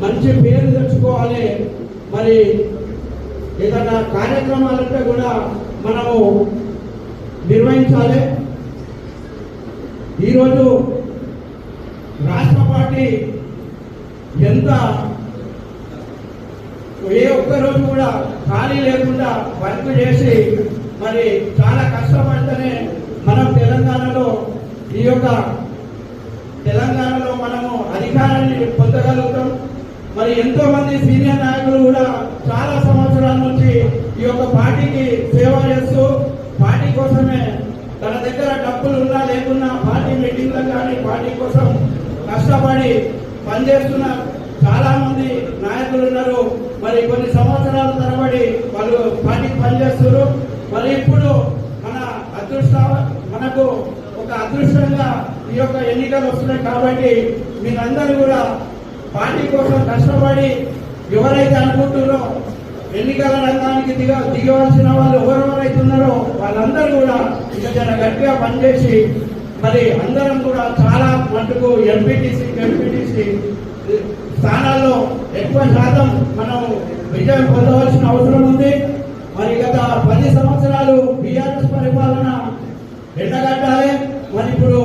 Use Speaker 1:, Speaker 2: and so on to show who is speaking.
Speaker 1: మంచి పేరు తెచ్చుకోవాలి. మరి ఏదైనా కార్యక్రమాలంటే కూడా మనము నిర్వహించాలి. ఈరోజు రాష్ట్ర పార్టీ ఎంత ఏ ఒక్కరోజు కూడా ఖాళీ లేకుండా వర్క్ చేసి మరి చాలా కష్టపడితేనే మనం తెలంగాణలో మనము అధికారాన్ని పొందగలుగుతాం. మరి ఎంతో మంది సీనియర్ నాయకులు కూడా చాలా సంవత్సరాల నుంచి ఈ యొక్క పార్టీకి సేవ చేస్తూ పార్టీ కోసమే తన దగ్గర డబ్బులు ఉన్నా లేకున్నా పార్టీ మీటింగ్లకు కానీ పార్టీ కోసం కష్టపడి పనిచేస్తున్న చాలా మంది నాయకులు ఉన్నారు. మరి కొన్ని సంవత్సరాల తరబడి వాళ్ళు పార్టీకి పనిచేస్తున్నారు. మరి ఇప్పుడు మనకు ఒక అదృష్టంగా ఈ యొక్క ఎన్నికలు వస్తున్నాయి కాబట్టి మీరందరూ కూడా పార్టీ కోసం కష్టపడి ఎవరైతే అనుకుంటున్నారో ఎన్నికల రంగానికి దిగవలసిన వాళ్ళు ఎవరెవరైతే ఉన్నారో వాళ్ళందరూ కూడా ఇంకా గట్టిగా పనిచేసి మరి అందరం కూడా చాలా మటుకు ఎంపీటీసీ స్థానాల్లో ఎక్కువ శాతం మనం విజయం పొందవలసిన అవసరం